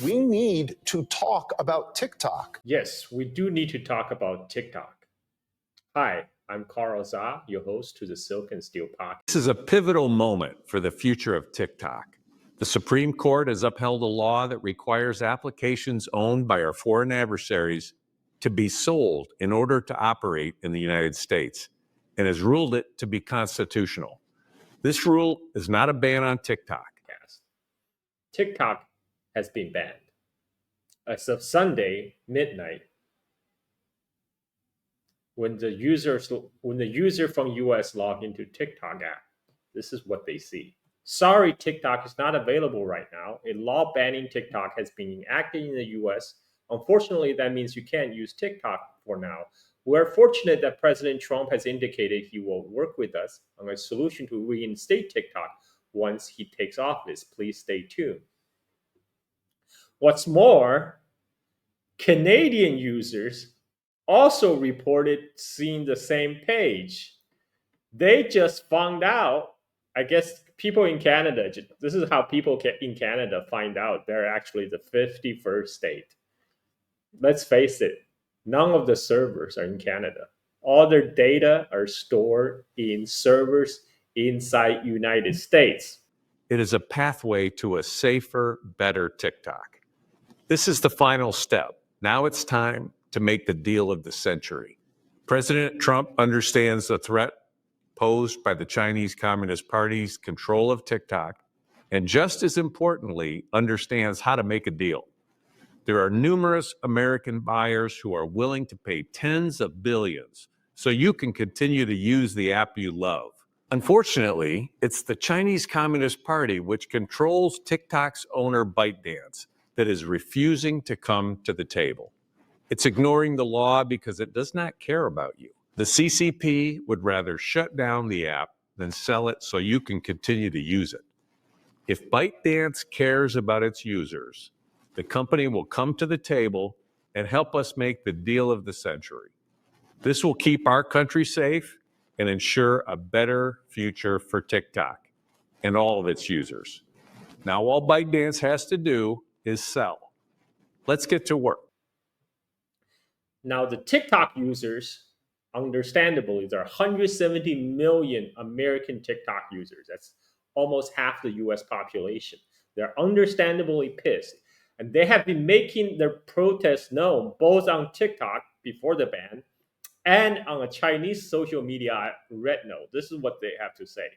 We need to talk about TikTok. Yes, we do need to talk about TikTok. Hi, I'm Carl Zha, your host to the Silk and Steel podcast. This is a pivotal moment for the future of TikTok. The Supreme Court has upheld a law that requires applications owned by our foreign adversaries to be sold in order to operate in the United States and has ruled it to be constitutional. This rule is not a ban on TikTok. TikTok has been banned. As of Sunday midnight, when the user from US log into TikTok app, this is what they see. Sorry, TikTok is not available right now. A law banning TikTok has been enacted in the US. Unfortunately, that means you can't use TikTok for now. We're fortunate that President Trump has indicated he will work with us on a solution to reinstate TikTok once he takes office. Please stay tuned. What's more, Canadian users also reported seeing the same page. They just found out, I guess people in Canada, this is how people in Canada find out they're actually the 51st state. Let's face it, none of the servers are in Canada. All their data are stored in servers inside United States. It is a pathway to a safer, better TikTok. This is the final step. Now it's time to make the deal of the century. President Trump understands the threat posed by the Chinese Communist Party's control of TikTok, and just as importantly, understands how to make a deal. There are numerous American buyers who are willing to pay tens of billions so you can continue to use the app you love. Unfortunately, it's the Chinese Communist Party which controls TikTok's owner ByteDance that is refusing to come to the table. It's ignoring the law because it does not care about you. The CCP would rather shut down the app than sell it so you can continue to use it. If ByteDance cares about its users, the company will come to the table and help us make the deal of the century. This will keep our country safe and ensure a better future for TikTok and all of its users. Now, all ByteDance has to do is sell. Let's get to work. Now, the TikTok users, understandably, there are 170 million American TikTok users. That's almost half the US population. They're understandably pissed. And they have been making their protests known both on TikTok before the ban and on a Chinese social media app, RedNote. This is what they have to say.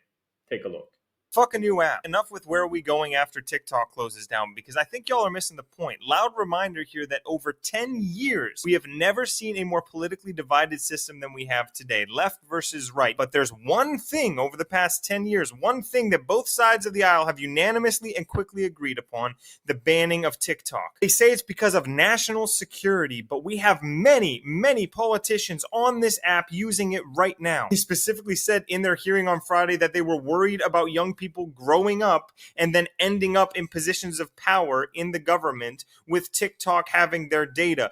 Take a look. Fuck a new app. Enough with where are we going after TikTok closes down, because I think y'all are missing the point. Loud reminder here that over 10 years, we have never seen a more politically divided system than we have today, left versus right. But there's one thing over the past 10 years, one thing that both sides of the aisle have unanimously and quickly agreed upon: the banning of TikTok. They say it's because of national security, but we have many, many politicians on this app using it right now. They specifically said in their hearing on Friday that they were worried about young people growing up and then ending up in positions of power in the government with TikTok having their data.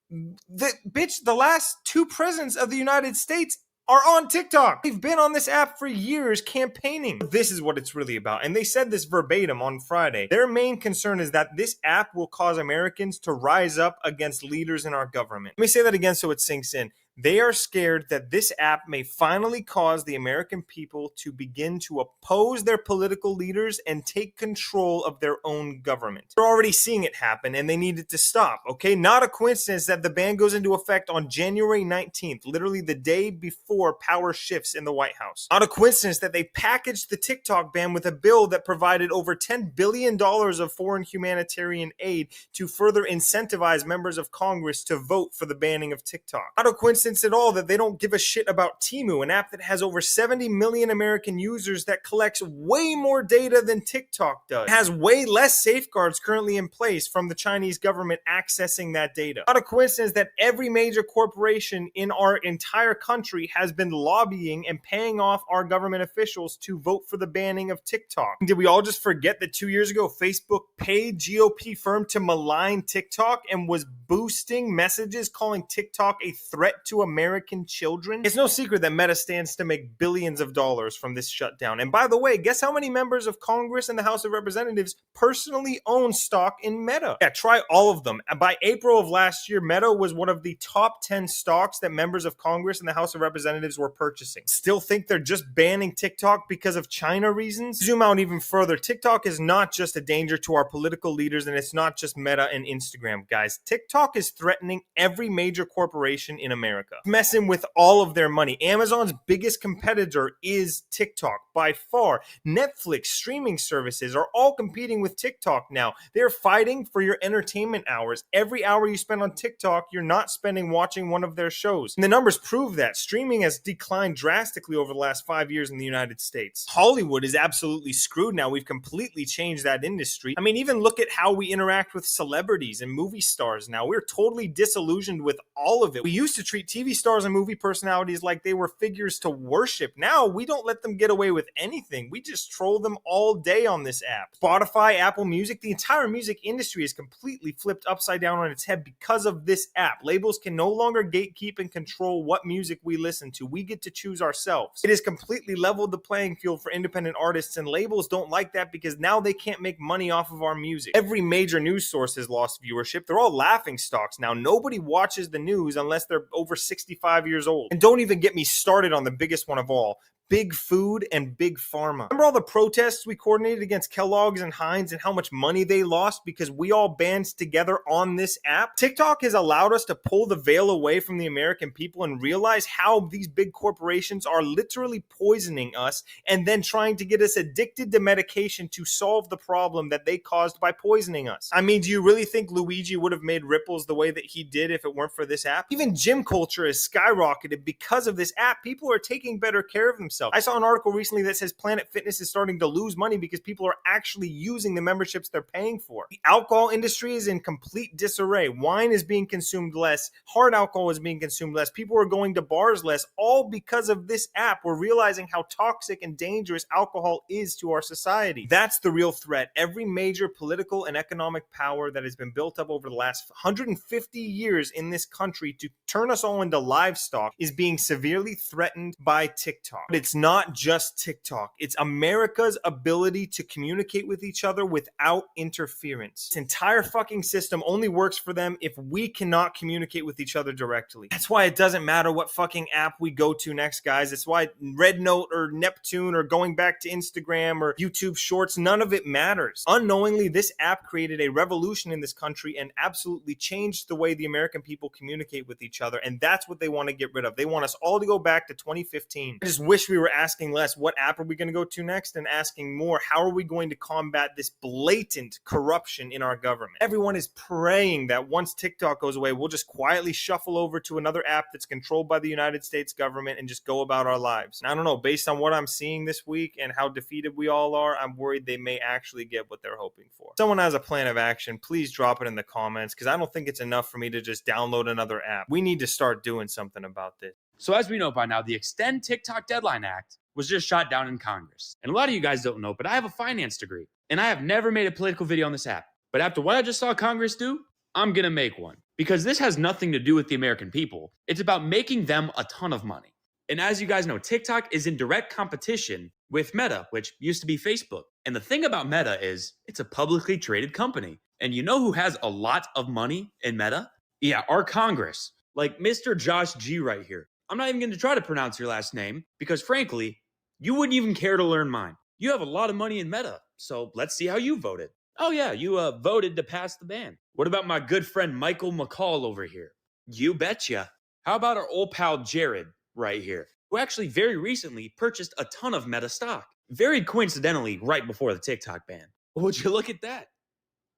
The last two presidents of the United States are on TikTok. They've been on this app for years campaigning. This is what it's really about. And they said this verbatim on Friday. Their main concern is that this app will cause Americans to rise up against leaders in our government. Let me say that again so it sinks in. They are scared that this app may finally cause the American people to begin to oppose their political leaders and take control of their own government. They're already seeing it happen and they need it to stop, okay? Not a coincidence that the ban goes into effect on January 19th, literally the day before power shifts in the White House. Not a coincidence that they packaged the TikTok ban with a bill that provided over $10 billion of foreign humanitarian aid to further incentivize members of Congress to vote for the banning of TikTok. Not a coincidence at all that they don't give a shit about Temu, an app that has over 70 million American users that collects way more data than TikTok does. It has way less safeguards currently in place from the Chinese government accessing that data. Not a coincidence that every major corporation in our entire country has been lobbying and paying off our government officials to vote for the banning of TikTok. Did we all just forget that 2 years ago Facebook paid GOP firm to malign TikTok and was boosting messages calling TikTok a threat to to American children? It's no secret that Meta stands to make billions of dollars from this shutdown. And by the way, guess how many members of Congress and the House of Representatives personally own stock in Meta? Yeah, try all of them. And by April of last year, Meta was one of the top 10 stocks that members of Congress and the House of Representatives were purchasing. Still think they're just banning TikTok because of China reasons? Zoom out even further. TikTok is not just a danger to our political leaders, and it's not just Meta and Instagram, guys. TikTok is threatening every major corporation in America, messing with all of their money. Amazon's biggest competitor is TikTok by far. Netflix, streaming services are all competing with TikTok now. They're fighting for your entertainment hours. Every hour you spend on TikTok, you're not spending watching one of their shows. And the numbers prove that. Streaming has declined drastically over the last 5 years in the United States. Hollywood is absolutely screwed now. We've completely changed that industry. I mean, even look at how we interact with celebrities and movie stars now. We're totally disillusioned with all of it. We used to treat TV stars and movie personalities like they were figures to worship. Now we don't let them get away with anything. We just troll them all day on this app. Spotify, Apple Music, the entire music industry is completely flipped upside down on its head because of this app. Labels can no longer gatekeep and control what music we listen to. We get to choose ourselves. It has completely leveled the playing field for independent artists, and labels don't like that because now they can't make money off of our music. Every major news source has lost viewership. They're all laughing stocks now. Nobody watches the news unless they're over 65 years old. And don't even get me started on the biggest one of all, big food and big pharma. Remember all the protests we coordinated against Kellogg's and Heinz and how much money they lost because we all band together on this app? TikTok has allowed us to pull the veil away from the American people and realize how these big corporations are literally poisoning us and then trying to get us addicted to medication to solve the problem that they caused by poisoning us. I mean, do you really think Luigi would have made ripples the way that he did if it weren't for this app? Even gym culture has skyrocketed because of this app. People are taking better care of themselves. I saw an article recently that says Planet Fitness is starting to lose money because people are actually using the memberships they're paying for. The alcohol industry is in complete disarray. Wine is being consumed less. Hard alcohol is being consumed less. People are going to bars less, all because of this app. We're realizing how toxic and dangerous alcohol is to our society. That's the real threat. Every major political and economic power that has been built up over the last 150 years in this country to turn us all into livestock is being severely threatened by TikTok. But it's not just TikTok. It's America's ability to communicate with each other without interference. This entire fucking system only works for them if we cannot communicate with each other directly. That's why it doesn't matter what fucking app we go to next, guys. It's why RedNote or Neptune or going back to Instagram or YouTube Shorts, none of it matters. Unknowingly, this app created a revolution in this country and absolutely changed the way the American people communicate with each other, and that's what they want to get rid of. They want us all to go back to 2015. I just wish we were asking less, what app are we going to go to next, and asking more, how are we going to combat this blatant corruption in our government? Everyone is praying that once TikTok goes away, we'll just quietly shuffle over to another app that's controlled by the United States government and just go about our lives. And I don't know, based on what I'm seeing this week and how defeated we all are, I'm worried they may actually get what they're hoping for. If someone has a plan of action, please drop it in the comments, because I don't think it's enough for me to just download another app. We need to start doing something about this. So as we know by now, the Extend TikTok Deadline Act was just shot down in Congress. And a lot of you guys don't know, but I have a finance degree, and I have never made a political video on this app. But after what I just saw Congress do, I'm gonna make one. Because this has nothing to do with the American people. It's about making them a ton of money. And as you guys know, TikTok is in direct competition with Meta, which used to be Facebook. And the thing about Meta is it's a publicly traded company. And you know who has a lot of money in Meta? Yeah, our Congress. Like Mr. Josh G right here. I'm not even going to try to pronounce your last name because frankly, you wouldn't even care to learn mine. You have a lot of money in Meta, so let's see how you voted. Oh yeah, you voted to pass the ban. What about my good friend Michael McCall over here? You betcha. How about our old pal Jared right here, who actually very recently purchased a ton of Meta stock? Very coincidentally, right before the TikTok ban. Would you look at that?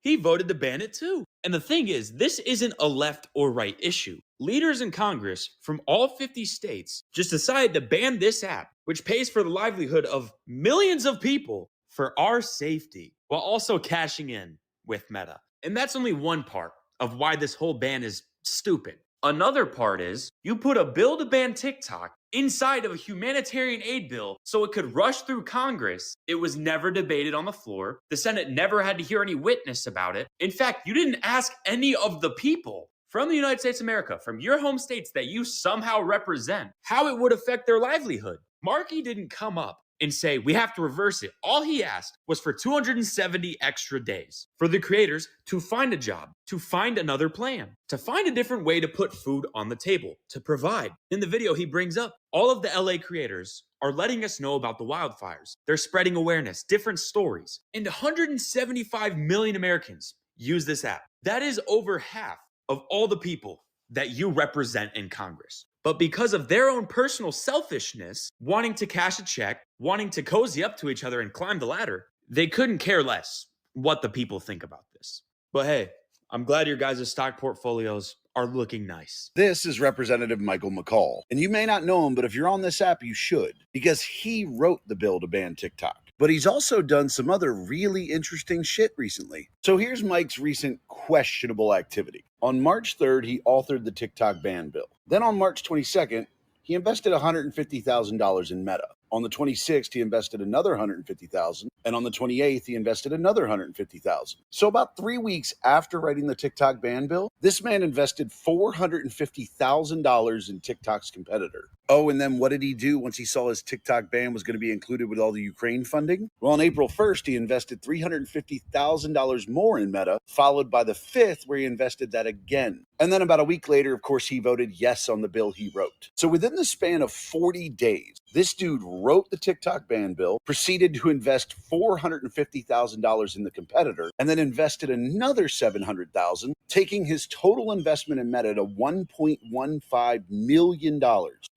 He voted to ban it too. And the thing is, this isn't a left or right issue. Leaders in Congress from all 50 states just decided to ban this app, which pays for the livelihood of millions of people for our safety, while also cashing in with Meta. And that's only one part of why this whole ban is stupid. Another part is you put a bill to ban TikTok inside of a humanitarian aid bill so it could rush through Congress. It was never debated on the floor. The Senate never had to hear any witness about it. In fact, you didn't ask any of the people from the United States of America, from your home states that you somehow represent, how it would affect their livelihood. Markey didn't come up and say, we have to reverse it. All he asked was for 270 extra days for the creators to find a job, to find another plan, to find a different way to put food on the table, to provide. In the video, he brings up all of the LA creators are letting us know about the wildfires. They're spreading awareness, different stories. And 175 million Americans use this app. That is over half of all the people that you represent in Congress. But because of their own personal selfishness, wanting to cash a check, wanting to cozy up to each other and climb the ladder, they couldn't care less what the people think about this. But hey, I'm glad your guys' stock portfolios are looking nice. This is Representative Michael McCall. And you may not know him, but if you're on this app, you should, because he wrote the bill to ban TikTok. But he's also done some other really interesting shit recently. So here's Mike's recent questionable activity. On March 3rd, he authored the TikTok ban bill. Then on March 22nd, he invested $150,000 in Meta. On the 26th, he invested another $150,000, and on the 28th, he invested another $150,000. So about 3 weeks after writing the TikTok ban bill, this man invested $450,000 in TikTok's competitor. Oh, and then what did he do once he saw his TikTok ban was going to be included with all the Ukraine funding? Well, on April 1st, he invested $350,000 more in Meta, followed by the 5th, where he invested that again. And then about a week later, of course, he voted yes on the bill he wrote. So within the span of 40 days, this dude wrote the TikTok ban bill, proceeded to invest $450,000 in the competitor, and then invested another $700,000, taking his total investment in Meta to $1.15 million.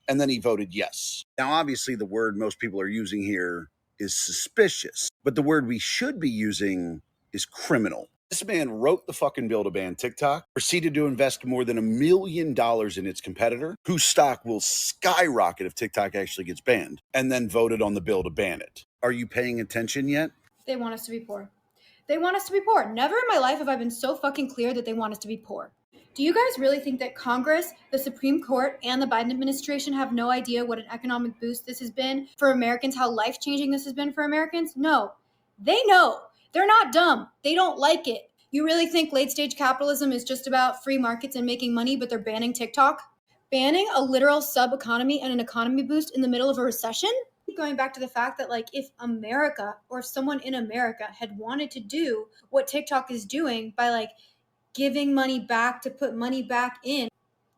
And then he voted yes. Now, obviously, the word most people are using here is suspicious, but the word we should be using is criminal. This man wrote the fucking bill to ban TikTok, proceeded to invest more than $1 million in its competitor, whose stock will skyrocket if TikTok actually gets banned, and then voted on the bill to ban it. Are you paying attention yet? They want us to be poor. They want us to be poor. Never in my life have I been so fucking clear that they want us to be poor. Do you guys really think that Congress, the Supreme Court, and the Biden administration have no idea what an economic boost this has been for Americans, how life-changing this has been for Americans? No. They know. They're not dumb. They don't like it. You really think late-stage capitalism is just about free markets and making money, but they're banning TikTok? Banning a literal sub-economy and an economy boost in the middle of a recession? Going back to the fact that, like, if America or if someone in America had wanted to do what TikTok is doing by, like, giving money back to put money back in,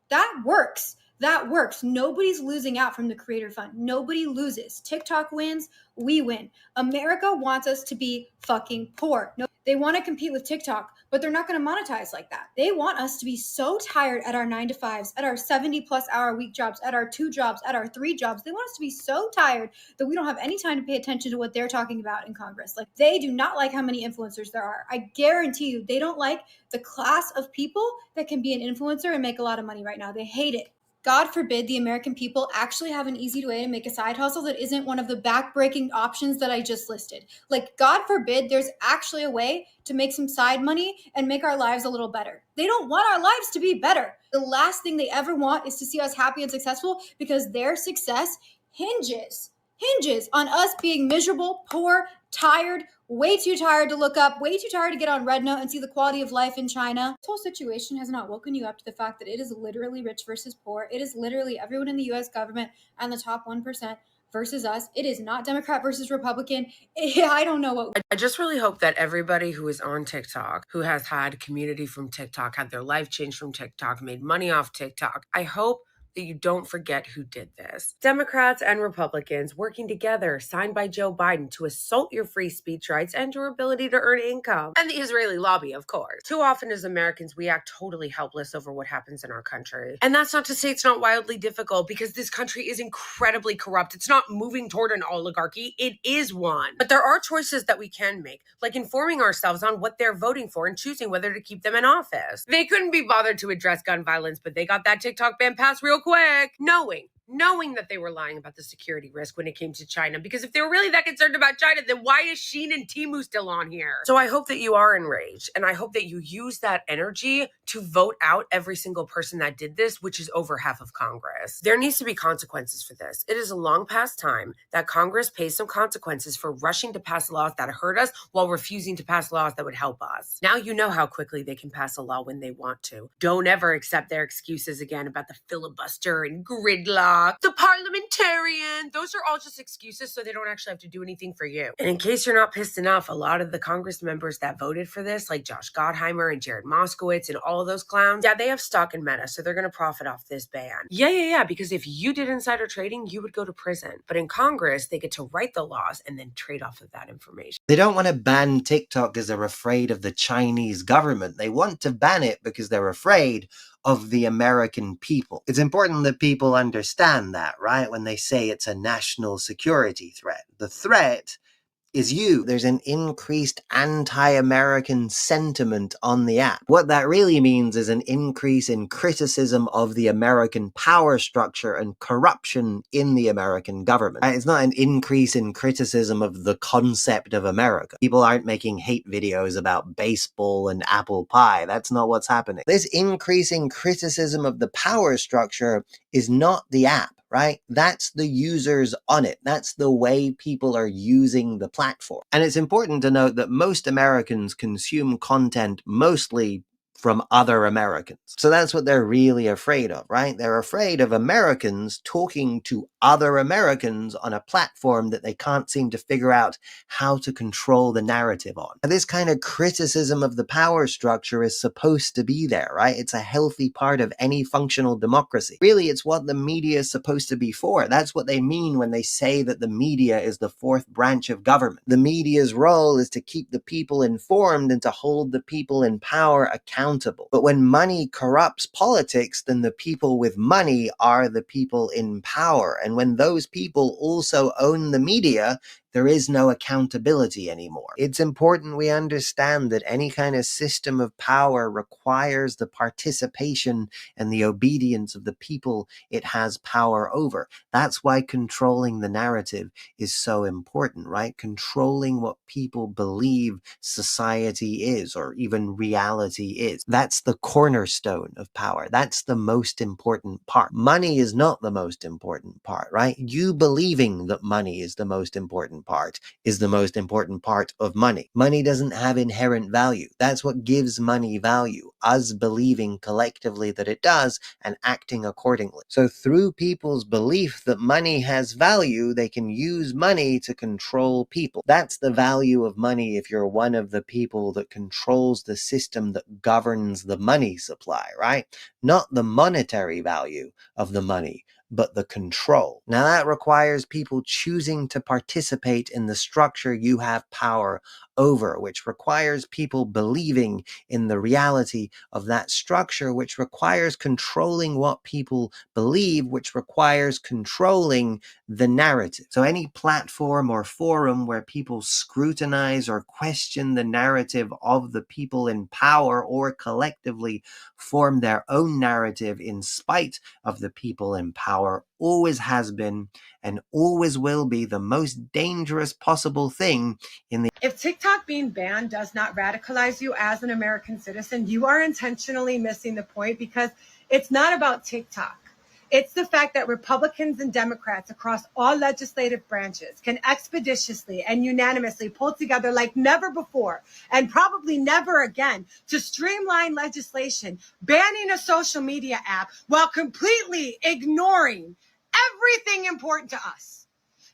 that works. That works. Nobody's losing out from the creator fund. Nobody loses. TikTok wins, we win. America wants us to be fucking poor. No, they want to compete with TikTok, but they're not going to monetize like that. They want us to be so tired at our 9-to-5s, at our 70-plus hour week jobs, at our 2 jobs, at our 3 jobs. They want us to be so tired that we don't have any time to pay attention to what they're talking about in Congress. Like, they do not like how many influencers there are. I guarantee you, they don't like the class of people that can be an influencer and make a lot of money right now. They hate it. God forbid the American people actually have an easy way to make a side hustle that isn't one of the backbreaking options that I just listed. Like, God forbid there's actually a way to make some side money and make our lives a little better. They don't want our lives to be better. The last thing they ever want is to see us happy and successful, because their success hinges on us being miserable, poor, tired, way too tired to look up, way too tired to get on RedNote and see the quality of life in China. This whole situation has not woken you up to the fact that it is literally rich versus poor. It is literally everyone in the US government and the top 1% versus us. It is not Democrat versus Republican. I don't know what. I just really hope that everybody who is on TikTok, who has had community from TikTok, had their life changed from TikTok, made money off TikTok, I hope that you don't forget who did this. Democrats and Republicans working together, signed by Joe Biden, to assault your free speech rights and your ability to earn income. And the Israeli lobby, of course. Too often as Americans, we act totally helpless over what happens in our country. And that's not to say it's not wildly difficult, because this country is incredibly corrupt. It's not moving toward an oligarchy. It is one. But there are choices that we can make, like informing ourselves on what they're voting for and choosing whether to keep them in office. They couldn't be bothered to address gun violence, but they got that TikTok ban passed real quick. Knowing knowing that they were lying about the security risk when it came to China. Because if they were really that concerned about China, then why is Shein and Temu still on here? So I hope that you are enraged, and I hope that you use that energy to vote out every single person that did this, which is over half of Congress. There needs to be consequences for this. It is a long past time that Congress pays some consequences for rushing to pass laws that hurt us while refusing to pass laws that would help us. Now you know how quickly they can pass a law when they want to. Don't ever accept their excuses again about the filibuster and gridlock, the parliamentarian. Those are all just excuses so they don't actually have to do anything for you. And in case you're not pissed enough, a lot of the Congress members that voted for this, like Josh Gottheimer and Jared Moskowitz and all of those clowns, yeah, they have stock in Meta, so they're going to profit off this ban. Yeah, because if you did insider trading, you would go to prison. But in Congress, they get to write the laws and then trade off of that information. They don't want to ban TikTok because they're afraid of the Chinese government. They want to ban it because they're afraid of the American people. It's important that people understand that, right? When they say it's a national security threat. The threat is you. There's an increased anti-American sentiment on the app. What that really means is an increase in criticism of the American power structure and corruption in the American government. It's not an increase in criticism of the concept of America. People aren't making hate videos about baseball and apple pie. That's not what's happening. This increasing criticism of the power structure is not the app. Right? That's the users on it. That's the way people are using the platform. And it's important to note that most Americans consume content mostly from other Americans. So that's what they're really afraid of, right? They're afraid of Americans talking to other Americans on a platform that they can't seem to figure out how to control the narrative on. Now, this kind of criticism of the power structure is supposed to be there, right? It's a healthy part of any functional democracy. Really, it's what the media is supposed to be for. That's what they mean when they say that the media is the fourth branch of government. The media's role is to keep the people informed and to hold the people in power accountable. But when money corrupts politics, then the people with money are the people in power. And when those people also own the media, there is no accountability anymore. It's important we understand that any kind of system of power requires the participation and the obedience of the people it has power over. That's why controlling the narrative is so important, right? Controlling what people believe society is, or even reality is. That's the cornerstone of power. That's the most important part. Money is not the most important part, right? You believing that money is the most important part is the most important part of money. Money doesn't have inherent value. That's what gives money value. Us believing collectively that it does and acting accordingly. So through people's belief that money has value, they can use money to control people. That's the value of money if you're one of the people that controls the system that governs the money supply, right? Not the monetary value of the money, but the control. Now that requires people choosing to participate in the structure you have power over, which requires people believing in the reality of that structure, which requires controlling what people believe, which requires controlling the narrative. So any platform or forum where people scrutinize or question the narrative of the people in power or collectively form their own narrative in spite of the people in power always has been and always will be the most dangerous possible thing in the. If TikTok being banned does not radicalize you as an American citizen, you are intentionally missing the point, because it's not about TikTok. It's the fact that Republicans and Democrats across all legislative branches can expeditiously and unanimously pull together like never before, and probably never again, to streamline legislation banning a social media app while completely ignoring everything important to us.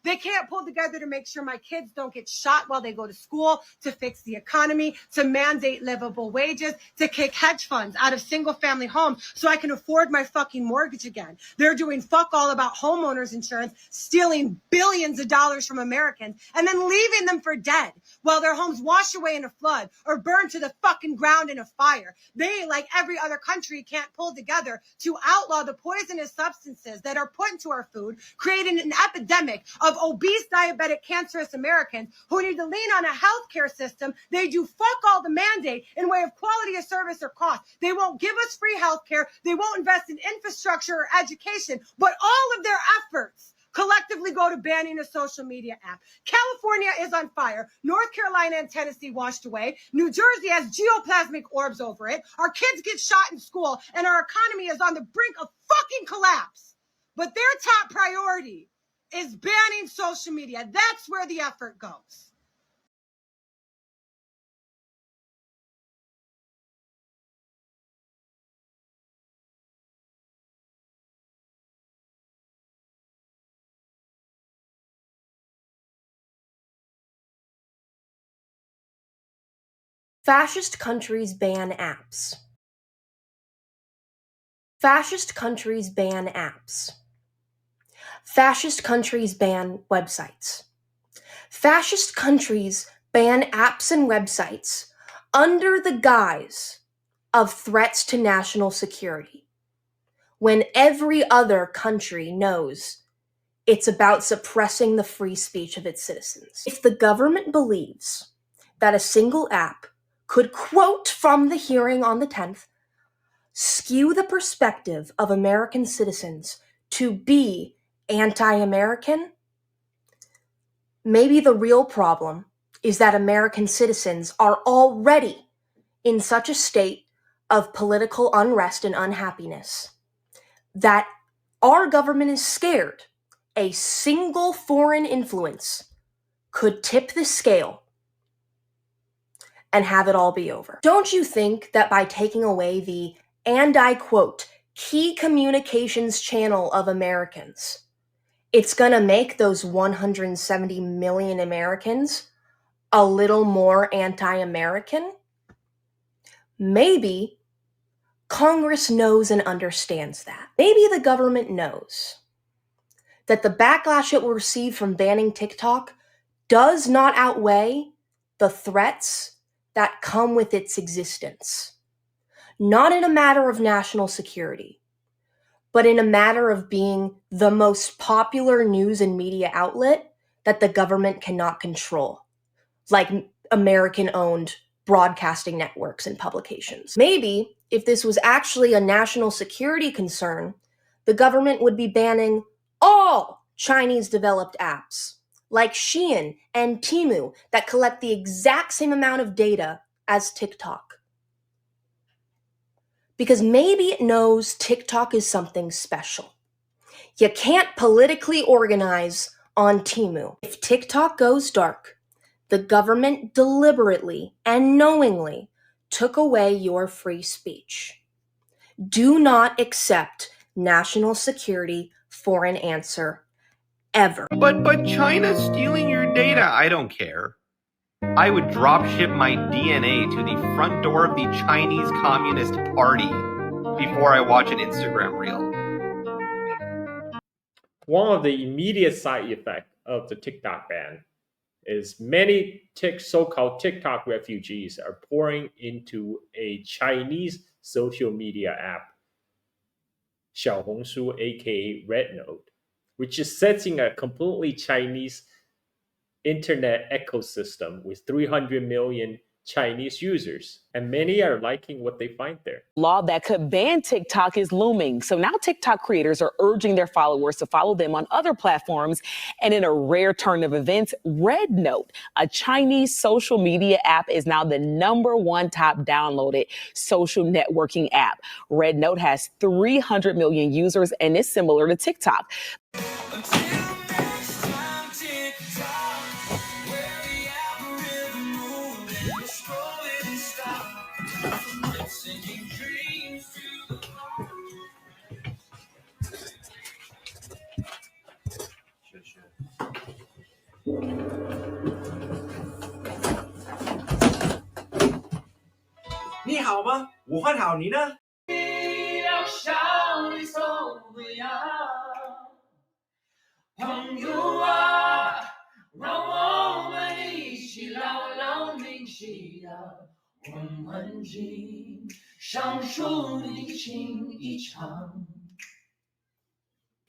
They can't pull together to make sure my kids don't get shot while they go to school, to fix the economy, to mandate livable wages, to kick hedge funds out of single family homes so I can afford my fucking mortgage again. They're doing fuck all about homeowners insurance, stealing billions of dollars from Americans and then leaving them for dead while their homes wash away in a flood or burn to the fucking ground in a fire. They, like every other country, can't pull together to outlaw the poisonous substances that are put into our food, creating an epidemic of of obese, diabetic, cancerous Americans who need to lean on a healthcare system. They do fuck all the mandate in way of quality of service or cost. They won't give us free healthcare. They won't invest in infrastructure or education, but all of their efforts collectively go to banning a social media app. California is on fire. North Carolina and Tennessee washed away. New Jersey has geoplasmic orbs over it. Our kids get shot in school, and our economy is on the brink of fucking collapse. But their top priority is banning social media. That's where the effort goes. Fascist countries ban apps. Fascist countries ban apps. Fascist countries ban websites. Fascist countries ban apps and websites under the guise of threats to national security, when every other country knows it's about suppressing the free speech of its citizens. If the government believes that a single app could, quote from the hearing on the 10th, skew the perspective of American citizens to be anti-American, maybe the real problem is that American citizens are already in such a state of political unrest and unhappiness that our government is scared a single foreign influence could tip the scale and have it all be over. Don't you think that by taking away the, and I quote, key communications channel of Americans, it's gonna make those 170 million Americans a little more anti-American? Maybe Congress knows and understands that. Maybe the government knows that the backlash it will receive from banning TikTok does not outweigh the threats that come with its existence. Not in a matter of national security, but in a matter of being the most popular news and media outlet that the government cannot control, like American-owned broadcasting networks and publications. Maybe if this was actually a national security concern, the government would be banning all Chinese-developed apps, like Shein and Temu, that collect the exact same amount of data as TikTok. Because maybe it knows TikTok is something special. You can't politically organize on Temu. If TikTok goes dark, the government deliberately and knowingly took away your free speech. Do not accept national security for an answer, ever. But China's stealing your data. I don't care. I would drop ship my DNA to the front door of the Chinese Communist Party before I watch an Instagram reel. One of the immediate side effects of the TikTok ban is many so-called TikTok refugees are pouring into a Chinese social media app, 小红书 aka RedNote, which is setting a completely Chinese internet ecosystem with 300 million Chinese users, and many are liking what they find there. Law that could ban TikTok is looming. So now TikTok creators are urging their followers to follow them on other platforms. And in a rare turn of events, RedNote, a Chinese social media app, is now the #1 top downloaded social networking app. RedNote has 300 million users and is similar to TikTok.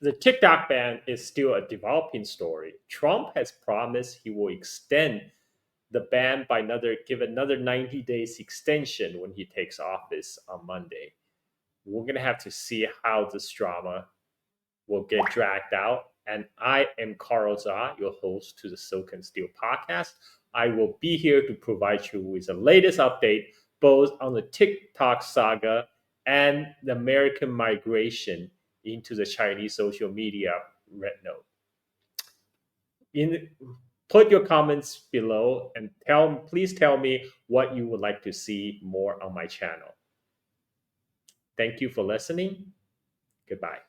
the TikTok ban is still a developing story. Trump has promised he will extend the ban by give another 90 days extension when he takes office on Monday. We're going to have to see how this drama will get dragged out. And I am Carl Zha, your host to the Silk and Steel podcast. I will be here to provide you with the latest update, both on the TikTok saga and the American migration into the Chinese social media RedNote. Put your comments below and please tell me what you would like to see more on my channel. Thank you for listening. Goodbye.